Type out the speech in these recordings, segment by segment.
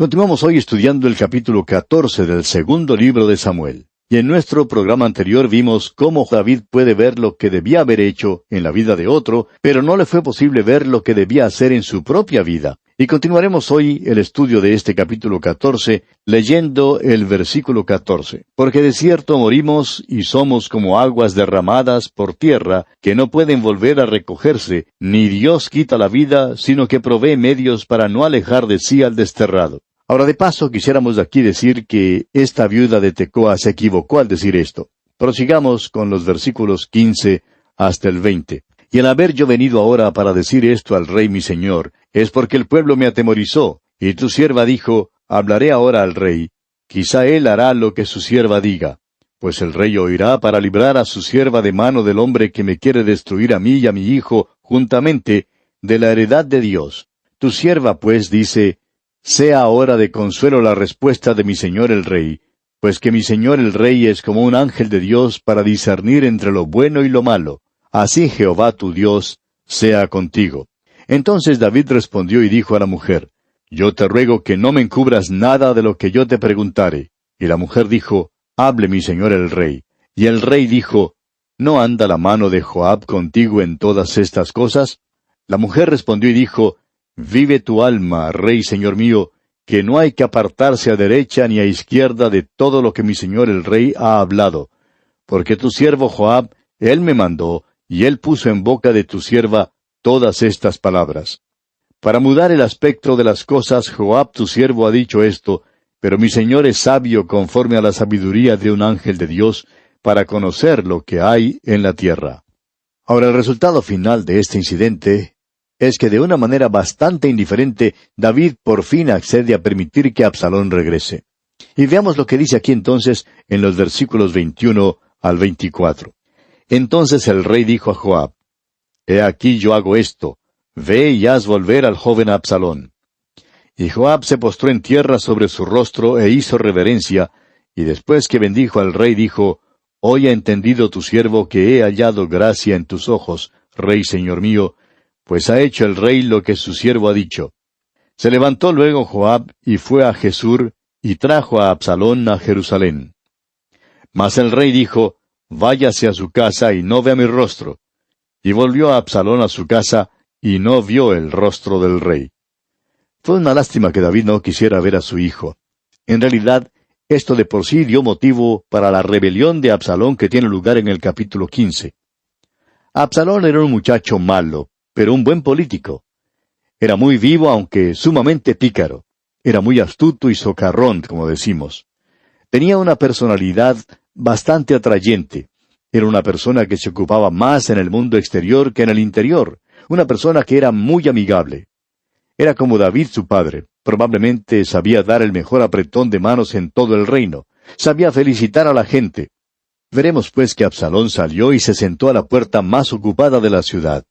Continuamos hoy estudiando el capítulo 14 del segundo libro de Samuel. Y en nuestro programa anterior vimos cómo David puede ver lo que debía haber hecho en la vida de otro, pero no le fue posible ver lo que debía hacer en su propia vida. Y continuaremos hoy el estudio de este capítulo 14, leyendo el versículo 14. Porque de cierto morimos y somos como aguas derramadas por tierra, que no pueden volver a recogerse, ni Dios quita la vida, sino que provee medios para no alejar de sí al desterrado. Ahora, de paso, quisiéramos aquí decir que esta viuda de Tecoa se equivocó al decir esto. Prosigamos con los versículos 15 hasta el 20. Y al haber yo venido ahora para decir esto al rey mi señor, es porque el pueblo me atemorizó, y tu sierva dijo, hablaré ahora al rey, quizá él hará lo que su sierva diga. Pues el rey oirá para librar a su sierva de mano del hombre que me quiere destruir a mí y a mi hijo, juntamente, de la heredad de Dios. Tu sierva, pues, dice, sea ahora de consuelo la respuesta de mi señor el rey, pues que mi señor el rey es como un ángel de Dios para discernir entre lo bueno y lo malo. Así Jehová tu Dios sea contigo. Entonces David respondió y dijo a la mujer, yo te ruego que no me encubras nada de lo que yo te preguntare. Y la mujer dijo, hable mi señor el rey. Y el rey dijo, ¿no anda la mano de Joab contigo en todas estas cosas? La mujer respondió y dijo, vive tu alma, rey señor mío, que no hay que apartarse a derecha ni a izquierda de todo lo que mi señor el rey ha hablado. Porque tu siervo Joab, él me mandó, y él puso en boca de tu sierva todas estas palabras. Para mudar el aspecto de las cosas, Joab tu siervo ha dicho esto, pero mi señor es sabio conforme a la sabiduría de un ángel de Dios, para conocer lo que hay en la tierra. Ahora, el resultado final de este incidente es que de una manera bastante indiferente, David por fin accede a permitir que Absalón regrese. Y veamos lo que dice aquí entonces en los versículos 21 al 24. Entonces el rey dijo a Joab, he aquí yo hago esto, ve y haz volver al joven Absalón. Y Joab se postró en tierra sobre su rostro e hizo reverencia, y después que bendijo al rey dijo, hoy ha entendido tu siervo que he hallado gracia en tus ojos, rey señor mío, pues ha hecho el rey lo que su siervo ha dicho. Se levantó luego Joab y fue a Jesur, y trajo a Absalón a Jerusalén. Mas el rey dijo, váyase a su casa y no vea mi rostro. Y volvió a Absalón a su casa, y no vio el rostro del rey. Fue una lástima que David no quisiera ver a su hijo. En realidad, esto de por sí dio motivo para la rebelión de Absalón que tiene lugar en el capítulo 15. Absalón era un muchacho malo, pero un buen político. Era muy vivo, aunque sumamente pícaro. Era muy astuto y socarrón, como decimos. Tenía una personalidad bastante atrayente. Era una persona que se ocupaba más en el mundo exterior que en el interior. Una persona que era muy amigable. Era como David su padre. Probablemente sabía dar el mejor apretón de manos en todo el reino. Sabía felicitar a la gente. Veremos pues que Absalón salió y se sentó a la puerta más ocupada de la ciudad.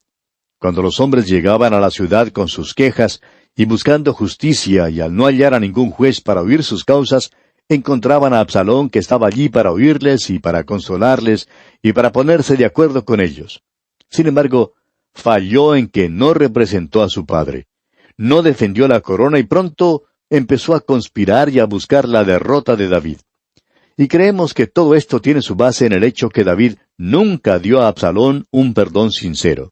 Cuando los hombres llegaban a la ciudad con sus quejas y buscando justicia y al no hallar a ningún juez para oír sus causas, encontraban a Absalón que estaba allí para oírles y para consolarles y para ponerse de acuerdo con ellos. Sin embargo, falló en que no representó a su padre. No defendió la corona y pronto empezó a conspirar y a buscar la derrota de David. Y creemos que todo esto tiene su base en el hecho que David nunca dio a Absalón un perdón sincero.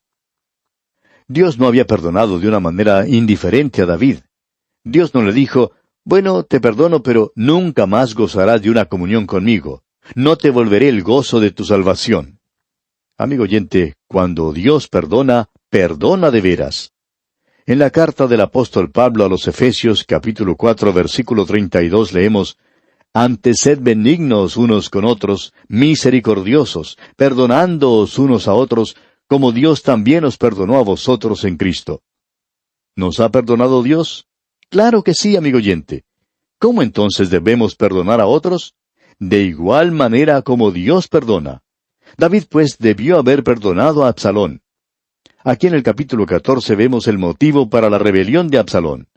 Dios no había perdonado de una manera indiferente a David. Dios no le dijo, bueno, te perdono, pero nunca más gozarás de una comunión conmigo. No te volveré el gozo de tu salvación. Amigo oyente, cuando Dios perdona, perdona de veras. En la carta del apóstol Pablo a los Efesios, capítulo 4, versículo 32, leemos, antes sed benignos unos con otros, misericordiosos, perdonándoos unos a otros, como Dios también os perdonó a vosotros en Cristo. ¿Nos ha perdonado Dios? Claro que sí, amigo oyente. ¿Cómo entonces debemos perdonar a otros? De igual manera como Dios perdona. David, pues, debió haber perdonado a Absalón. Aquí en el capítulo 14 vemos el motivo para la rebelión de Absalón.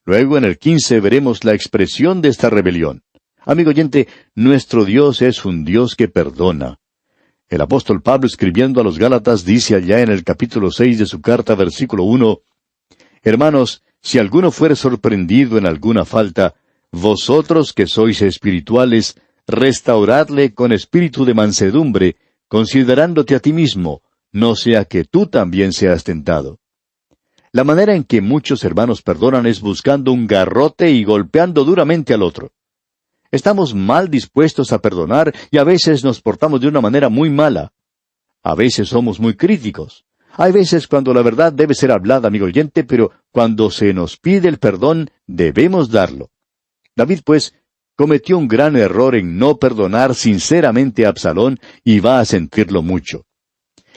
Luego en el 15 veremos la expresión de esta rebelión. Amigo oyente, nuestro Dios es un Dios que perdona. El apóstol Pablo, escribiendo a los Gálatas, dice allá en el capítulo 6 de su carta, versículo 1, hermanos, si alguno fuere sorprendido en alguna falta, vosotros que sois espirituales, restauradle con espíritu de mansedumbre, considerándote a ti mismo, no sea que tú también seas tentado. La manera en que muchos hermanos perdonan es buscando un garrote y golpeando duramente al otro. Estamos mal dispuestos a perdonar y a veces nos portamos de una manera muy mala. A veces somos muy críticos. Hay veces cuando la verdad debe ser hablada, amigo oyente, pero cuando se nos pide el perdón, debemos darlo. David, pues, cometió un gran error en no perdonar sinceramente a Absalón y va a sentirlo mucho.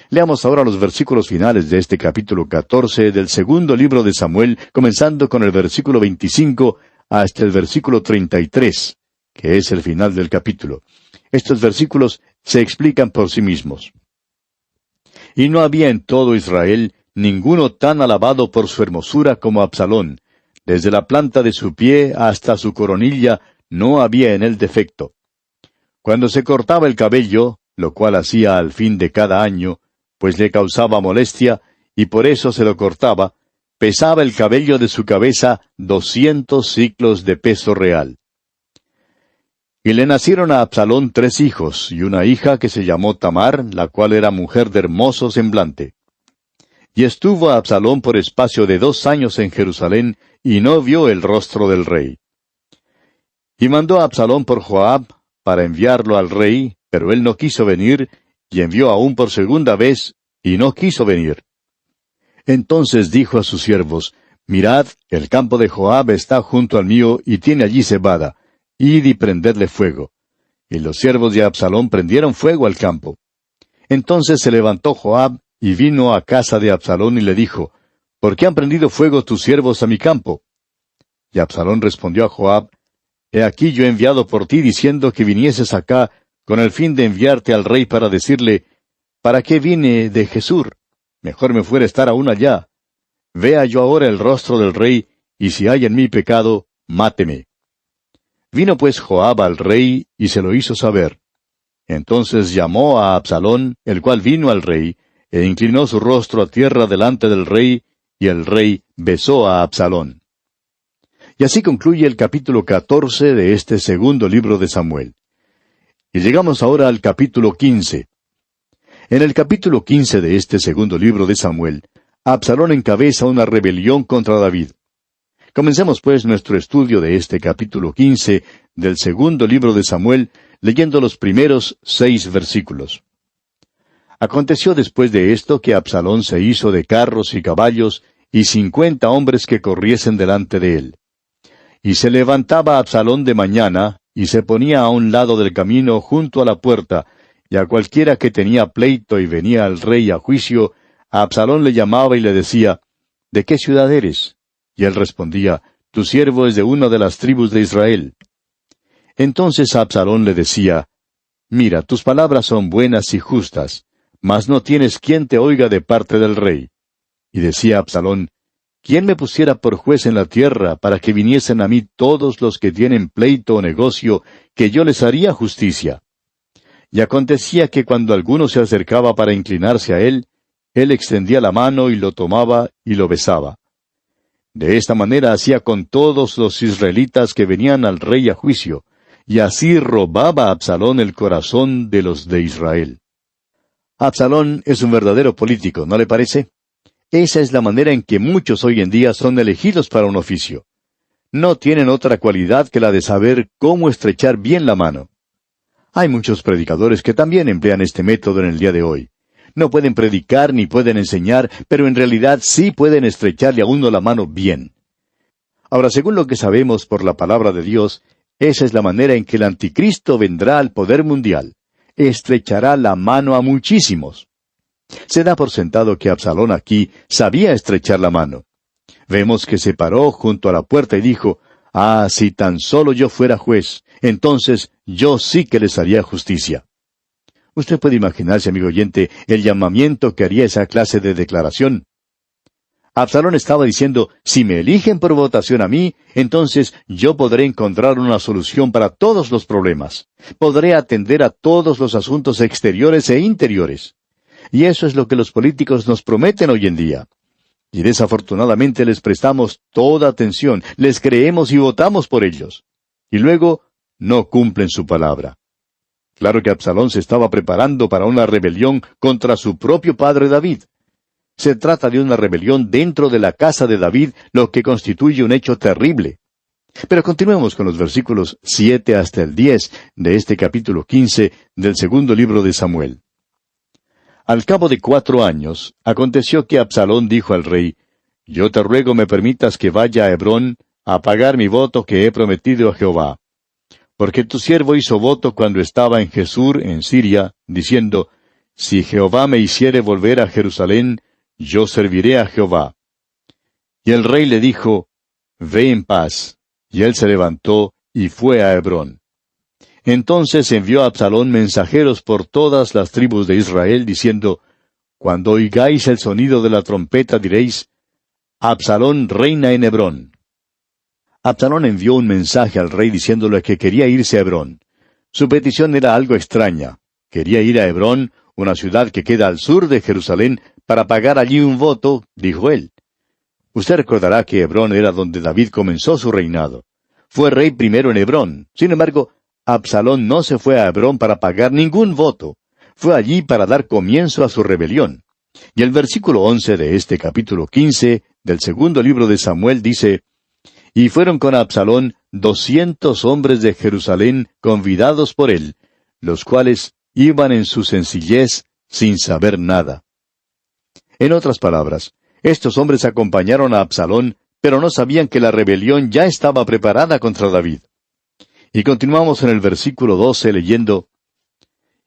Leamos ahora los versículos finales de este capítulo 14 del segundo libro de Samuel, comenzando con el versículo 25 hasta el versículo 33, que es el final del capítulo. Estos versículos se explican por sí mismos. Y no había en todo Israel ninguno tan alabado por su hermosura como Absalón. Desde la planta de su pie hasta su coronilla no había en él defecto. Cuando se cortaba el cabello, lo cual hacía al fin de cada año, pues le causaba molestia, y por eso se lo cortaba, pesaba el cabello de su cabeza 200 siclos de peso real. Y le nacieron a Absalón 3 hijos, y una hija que se llamó Tamar, la cual era mujer de hermoso semblante. Y estuvo Absalón por espacio de 2 años en Jerusalén, y no vio el rostro del rey. Y mandó a Absalón por Joab, para enviarlo al rey, pero él no quiso venir, y envió aún por segunda vez, y no quiso venir. Entonces dijo a sus siervos, Mirad, el campo de Joab está junto al mío, y tiene allí cebada. Id y prendedle fuego. Y los siervos de Absalón prendieron fuego al campo. Entonces se levantó Joab, y vino a casa de Absalón y le dijo, ¿Por qué han prendido fuego tus siervos a mi campo? Y Absalón respondió a Joab, He aquí yo he enviado por ti diciendo que vinieses acá, con el fin de enviarte al rey para decirle, ¿para qué vine de Jesús? Mejor me fuera estar aún allá. Vea yo ahora el rostro del rey, y si hay en mí pecado, máteme. Vino pues Joab al rey, y se lo hizo saber. Entonces llamó a Absalón, el cual vino al rey, e inclinó su rostro a tierra delante del rey, y el rey besó a Absalón. Y así concluye el capítulo 14 de este segundo libro de Samuel. Y llegamos ahora al capítulo 15. En el capítulo 15 de este segundo libro de Samuel, Absalón encabeza una rebelión contra David. Comencemos pues nuestro estudio de este capítulo 15 del segundo libro de Samuel, leyendo los primeros 6 versículos. Aconteció después de esto que Absalón se hizo de carros y caballos, y 50 hombres que corriesen delante de él. Y se levantaba Absalón de mañana, y se ponía a un lado del camino junto a la puerta, y a cualquiera que tenía pleito y venía al rey a juicio, a Absalón le llamaba y le decía, ¿De qué ciudad eres? Y él respondía, Tu siervo es de una de las tribus de Israel. Entonces Absalón le decía, Mira, tus palabras son buenas y justas, mas no tienes quien te oiga de parte del rey. Y decía Absalón, ¿quién me pusiera por juez en la tierra para que viniesen a mí todos los que tienen pleito o negocio, que yo les haría justicia? Y acontecía que cuando alguno se acercaba para inclinarse a él extendía la mano y lo tomaba y lo besaba. De esta manera hacía con todos los israelitas que venían al rey a juicio, y así robaba a Absalón el corazón de los de Israel. Absalón es un verdadero político, ¿no le parece? Esa es la manera en que muchos hoy en día son elegidos para un oficio. No tienen otra cualidad que la de saber cómo estrechar bien la mano. Hay muchos predicadores que también emplean este método en el día de hoy. No pueden predicar ni pueden enseñar, pero en realidad sí pueden estrecharle a uno la mano bien. Ahora, según lo que sabemos por la palabra de Dios, esa es la manera en que el anticristo vendrá al poder mundial. Estrechará la mano a muchísimos. Se da por sentado que Absalón aquí sabía estrechar la mano. Vemos que se paró junto a la puerta y dijo, si tan solo yo fuera juez, entonces yo sí que les haría justicia. Usted puede imaginarse, amigo oyente, el llamamiento que haría esa clase de declaración. Absalón estaba diciendo, si me eligen por votación a mí, entonces yo podré encontrar una solución para todos los problemas. Podré atender a todos los asuntos exteriores e interiores. Y eso es lo que los políticos nos prometen hoy en día. Y desafortunadamente les prestamos toda atención, les creemos y votamos por ellos. Y luego no cumplen su palabra. Claro que Absalón se estaba preparando para una rebelión contra su propio padre David. Se trata de una rebelión dentro de la casa de David, lo que constituye un hecho terrible. Pero continuemos con los versículos 7 hasta el 10 de este capítulo 15 del segundo libro de Samuel. Al cabo de 4 años, aconteció que Absalón dijo al rey, «Yo te ruego me permitas que vaya a Hebrón a pagar mi voto que he prometido a Jehová. Porque tu siervo hizo voto cuando estaba en Jesur, en Siria, diciendo, Si Jehová me hiciere volver a Jerusalén, yo serviré a Jehová. Y el rey le dijo, Ve en paz. Y él se levantó y fue a Hebrón. Entonces envió a Absalón mensajeros por todas las tribus de Israel, diciendo, Cuando oigáis el sonido de la trompeta diréis, Absalón reina en Hebrón. Absalón envió un mensaje al rey diciéndole que quería irse a Hebrón. Su petición era algo extraña. Quería ir a Hebrón, una ciudad que queda al sur de Jerusalén, para pagar allí un voto, dijo él. Usted recordará que Hebrón era donde David comenzó su reinado. Fue rey primero en Hebrón. Sin embargo, Absalón no se fue a Hebrón para pagar ningún voto. Fue allí para dar comienzo a su rebelión. Y el versículo 11 de este capítulo 15 del segundo libro de Samuel dice, Y fueron con Absalón 200 hombres de Jerusalén convidados por él, los cuales iban en su sencillez sin saber nada. En otras palabras, estos hombres acompañaron a Absalón, pero no sabían que la rebelión ya estaba preparada contra David. Y continuamos en el versículo 12 leyendo,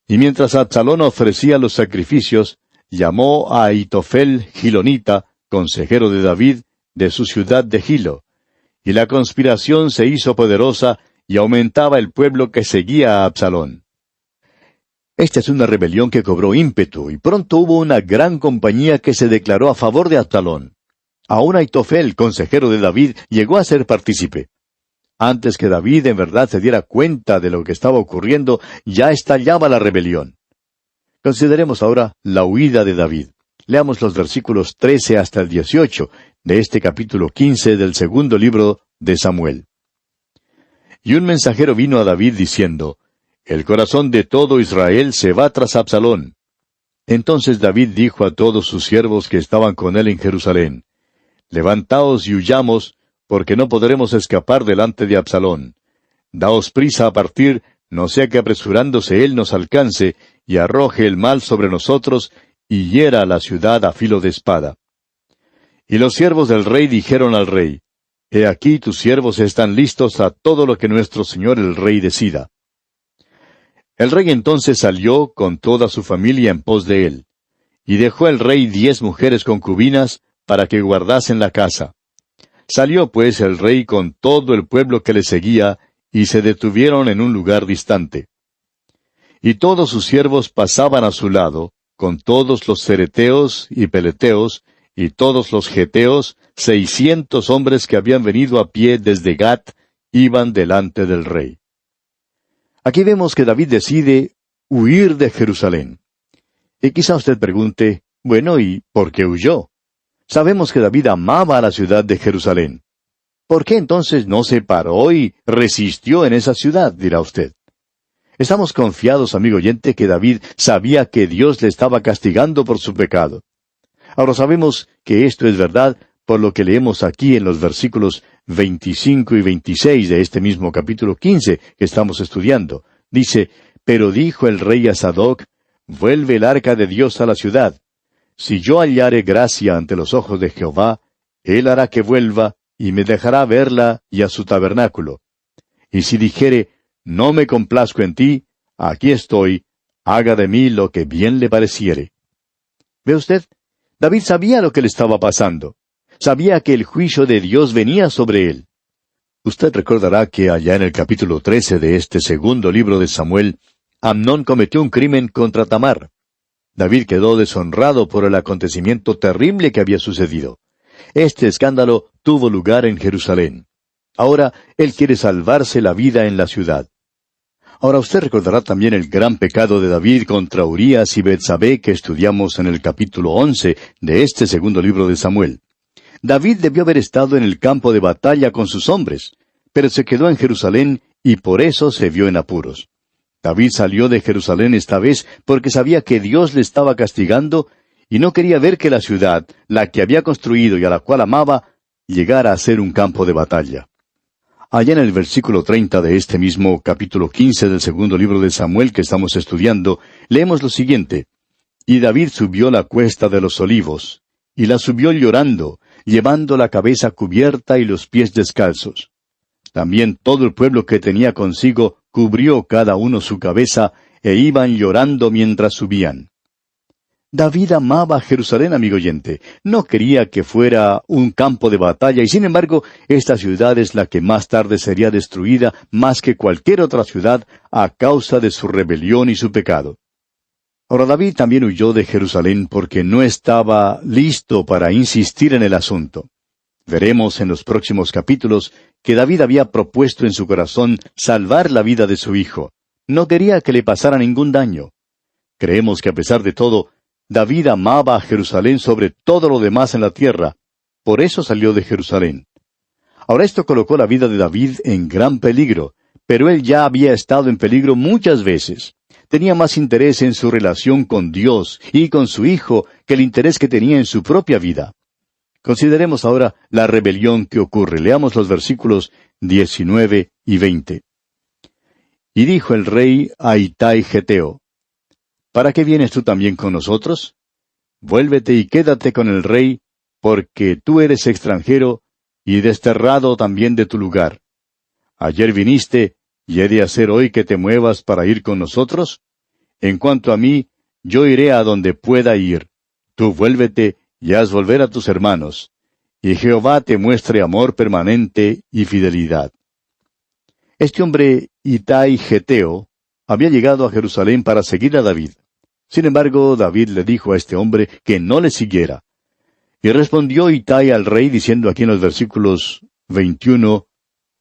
Y mientras Absalón ofrecía los sacrificios, llamó a Ahitofel Gilonita, consejero de David, de su ciudad de Gilo. Y la conspiración se hizo poderosa y aumentaba el pueblo que seguía a Absalón. Esta es una rebelión que cobró ímpetu, y pronto hubo una gran compañía que se declaró a favor de Absalón. Aún Ahitofel, consejero de David, llegó a ser partícipe. Antes que David en verdad se diera cuenta de lo que estaba ocurriendo, ya estallaba la rebelión. Consideremos ahora la huida de David. Leamos los versículos 13 hasta el 18 de este capítulo 15 del segundo libro de Samuel. Y un mensajero vino a David diciendo, El corazón de todo Israel se va tras Absalón. Entonces David dijo a todos sus siervos que estaban con él en Jerusalén, Levantaos y huyamos, porque no podremos escapar delante de Absalón. Daos prisa a partir, no sea que apresurándose él nos alcance, y arroje el mal sobre nosotros, y hiera la ciudad a filo de espada. Y los siervos del rey dijeron al rey, He aquí tus siervos están listos a todo lo que nuestro señor el rey decida. El rey entonces salió con toda su familia en pos de él, y dejó el rey 10 mujeres concubinas para que guardasen la casa. Salió pues el rey con todo el pueblo que le seguía, y se detuvieron en un lugar distante. Y todos sus siervos pasaban a su lado, con todos los cereteos y peleteos, y todos los geteos, 600 hombres que habían venido a pie desde Gat, iban delante del rey. Aquí vemos que David decide huir de Jerusalén. Y quizá usted pregunte, bueno, ¿y por qué huyó? Sabemos que David amaba a la ciudad de Jerusalén. ¿Por qué entonces no se paró y resistió en esa ciudad?, dirá usted. Estamos confiados, amigo oyente, que David sabía que Dios le estaba castigando por su pecado. Ahora sabemos que esto es verdad por lo que leemos aquí en los versículos 25 y 26 de este mismo capítulo 15 que estamos estudiando. Dice, Pero dijo el rey a Sadoc, Vuelve el arca de Dios a la ciudad. Si yo hallare gracia ante los ojos de Jehová, él hará que vuelva, y me dejará verla y a su tabernáculo. Y si dijere, No me complazco en ti, aquí estoy, haga de mí lo que bien le pareciere. ¿Ve usted? David sabía lo que le estaba pasando. Sabía que el juicio de Dios venía sobre él. Usted recordará que allá en el capítulo 13 de este segundo libro de Samuel, Amnón cometió un crimen contra Tamar. David quedó deshonrado por el acontecimiento terrible que había sucedido. Este escándalo tuvo lugar en Jerusalén. Ahora, él quiere salvarse la vida en la ciudad. Ahora usted recordará también el gran pecado de David contra Urías y Betsabé que estudiamos en el capítulo 11 de este segundo libro de Samuel. David debió haber estado en el campo de batalla con sus hombres, pero se quedó en Jerusalén y por eso se vio en apuros. David salió de Jerusalén esta vez porque sabía que Dios le estaba castigando y no quería ver que la ciudad, la que había construido y a la cual amaba, llegara a ser un campo de batalla. Allá en el versículo 30 de este mismo capítulo 15 del segundo libro de Samuel que estamos estudiando, leemos lo siguiente: Y David subió la cuesta de los olivos, y la subió llorando, llevando la cabeza cubierta y los pies descalzos. También todo el pueblo que tenía consigo cubrió cada uno su cabeza, e iban llorando mientras subían. David amaba Jerusalén, amigo oyente. No quería que fuera un campo de batalla, y sin embargo, esta ciudad es la que más tarde sería destruida más que cualquier otra ciudad a causa de su rebelión y su pecado. Ahora, David también huyó de Jerusalén porque no estaba listo para insistir en el asunto. Veremos en los próximos capítulos que David había propuesto en su corazón salvar la vida de su hijo. No quería que le pasara ningún daño. Creemos que a pesar de todo, David amaba a Jerusalén sobre todo lo demás en la tierra. Por eso salió de Jerusalén. Ahora esto colocó la vida de David en gran peligro, pero él ya había estado en peligro muchas veces. Tenía más interés en su relación con Dios y con su hijo que el interés que tenía en su propia vida. Consideremos ahora la rebelión que ocurre. Leamos los versículos 19 y 20. Y dijo el rey a Itai Geteo: ¿Para qué vienes tú también con nosotros? Vuélvete y quédate con el rey, porque tú eres extranjero y desterrado también de tu lugar. Ayer viniste, ¿y he de hacer hoy que te muevas para ir con nosotros? En cuanto a mí, yo iré a donde pueda ir. Tú vuélvete y haz volver a tus hermanos, y Jehová te muestre amor permanente y fidelidad. Este hombre, Itai Geteo, había llegado a Jerusalén para seguir a David. Sin embargo, David le dijo a este hombre que no le siguiera. Y respondió Itai al rey diciendo aquí en los versículos 21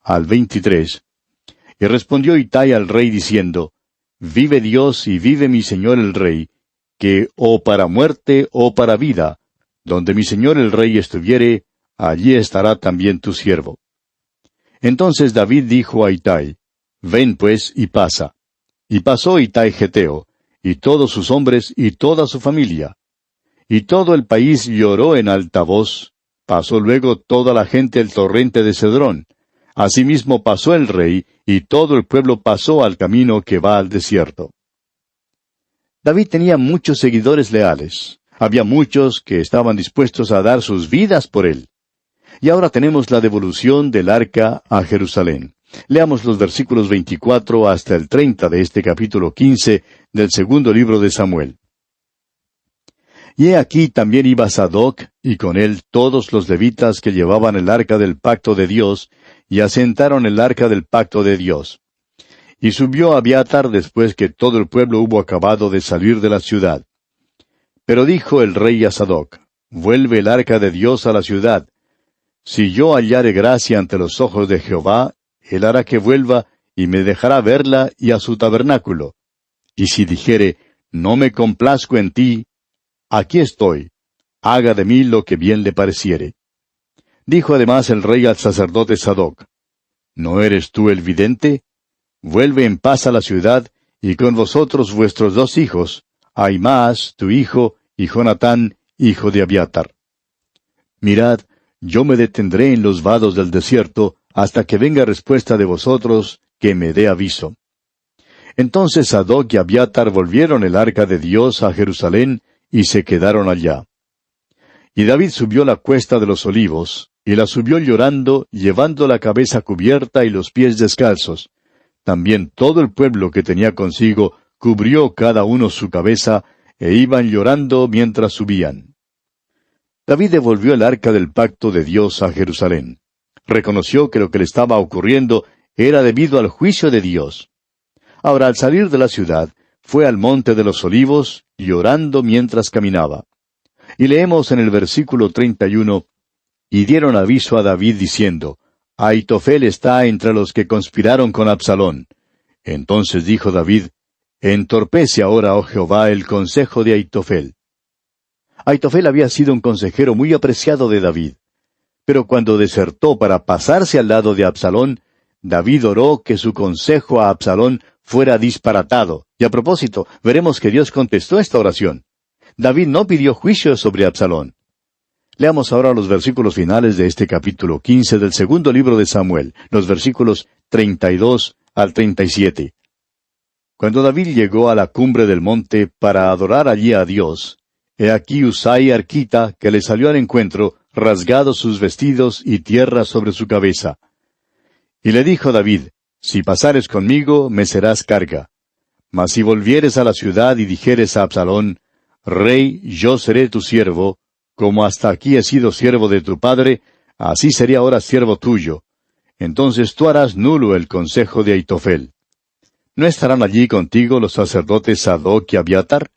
al 23. Y respondió Itai al rey diciendo: Vive Dios y vive mi señor el rey, que o para muerte o para vida, donde mi señor el rey estuviere, allí estará también tu siervo. Entonces David dijo a Itai: Ven pues y pasa. Y pasó Itai Geteo, y todos sus hombres y toda su familia. Y todo el país lloró en alta voz. Pasó luego toda la gente el torrente de Cedrón. Asimismo pasó el rey, y todo el pueblo pasó al camino que va al desierto. David tenía muchos seguidores leales. Había muchos que estaban dispuestos a dar sus vidas por él. Y ahora tenemos la devolución del arca a Jerusalén. Leamos los versículos 24 hasta el 30 de este capítulo 15 del segundo libro de Samuel. Y he aquí también iba Sadoc, y con él todos los levitas que llevaban el arca del pacto de Dios, y asentaron el arca del pacto de Dios. Y subió Abiatar después que todo el pueblo hubo acabado de salir de la ciudad. Pero dijo el rey a Sadoc: Vuelve el arca de Dios a la ciudad. Si yo hallare gracia ante los ojos de Jehová, él hará que vuelva, y me dejará verla y a su tabernáculo. Y si dijere: No me complazco en ti, aquí estoy, haga de mí lo que bien le pareciere. Dijo además el rey al sacerdote Sadoc: ¿No eres tú el vidente? Vuelve en paz a la ciudad, y con vosotros vuestros 2 hijos, Ahimaas, tu hijo, y Jonatán, hijo de Abiatar. Mirad, yo me detendré en los vados del desierto, hasta que venga respuesta de vosotros, que me dé aviso. Entonces Sadoc y Abiatar volvieron el arca de Dios a Jerusalén, y se quedaron allá. Y David subió la cuesta de los olivos, y la subió llorando, llevando la cabeza cubierta y los pies descalzos. También todo el pueblo que tenía consigo cubrió cada uno su cabeza, e iban llorando mientras subían. David devolvió el arca del pacto de Dios a Jerusalén. Reconoció que lo que le estaba ocurriendo era debido al juicio de Dios. Ahora, al salir de la ciudad, fue al monte de los olivos, llorando mientras caminaba. Y leemos en el versículo 31, y dieron aviso a David diciendo: Ahitofel está entre los que conspiraron con Absalón. Entonces dijo David: Entorpece ahora, oh Jehová, el consejo de Ahitofel. Ahitofel había sido un consejero muy apreciado de David. Pero cuando desertó para pasarse al lado de Absalón, David oró que su consejo a Absalón fuera disparatado. Y a propósito, veremos que Dios contestó esta oración. David no pidió juicio sobre Absalón. Leamos ahora los versículos finales de este capítulo 15 del segundo libro de Samuel, los versículos 32 al 37. Cuando David llegó a la cumbre del monte para adorar allí a Dios, he aquí Usai arquita, que le salió al encuentro, rasgados sus vestidos y tierra sobre su cabeza. Y le dijo David, si pasares conmigo, me serás carga. Mas si volvieres a la ciudad y dijeres a Absalón, Rey, yo seré tu siervo, como hasta aquí he sido siervo de tu padre, así seré ahora siervo tuyo. Entonces tú harás nulo el consejo de Ahitofel. ¿No estarán allí contigo los sacerdotes Sadoc y Abiatar?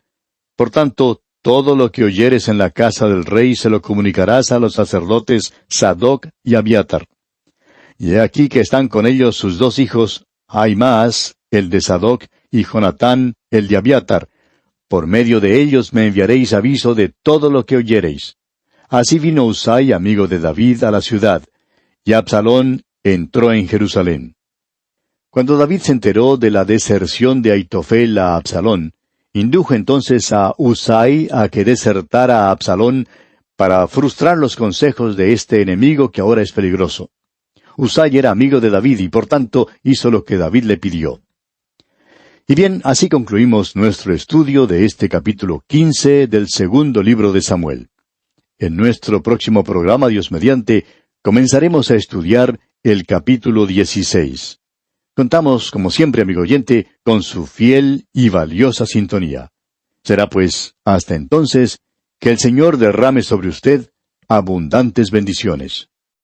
Por tanto, todo lo que oyeres en la casa del rey se lo comunicarás a los sacerdotes Sadoc y Abiatar. Y he aquí que están con ellos sus dos hijos, Ahimaas, el de Sadoc, y Jonatán, el de Abiatar. Por medio de ellos me enviaréis aviso de todo lo que oyereis. Así vino Usai, amigo de David, a la ciudad, y Absalón entró en Jerusalén. Cuando David se enteró de la deserción de Ahitofel a Absalón, indujo entonces a Usai a que desertara a Absalón para frustrar los consejos de este enemigo que ahora es peligroso. Usai era amigo de David y por tanto hizo lo que David le pidió. Y bien, así concluimos nuestro estudio de este capítulo 15 del segundo libro de Samuel. En nuestro próximo programa, Dios mediante, comenzaremos a estudiar el capítulo 16. Contamos, como siempre, amigo oyente, con su fiel y valiosa sintonía. Será pues, hasta entonces, que el Señor derrame sobre usted abundantes bendiciones.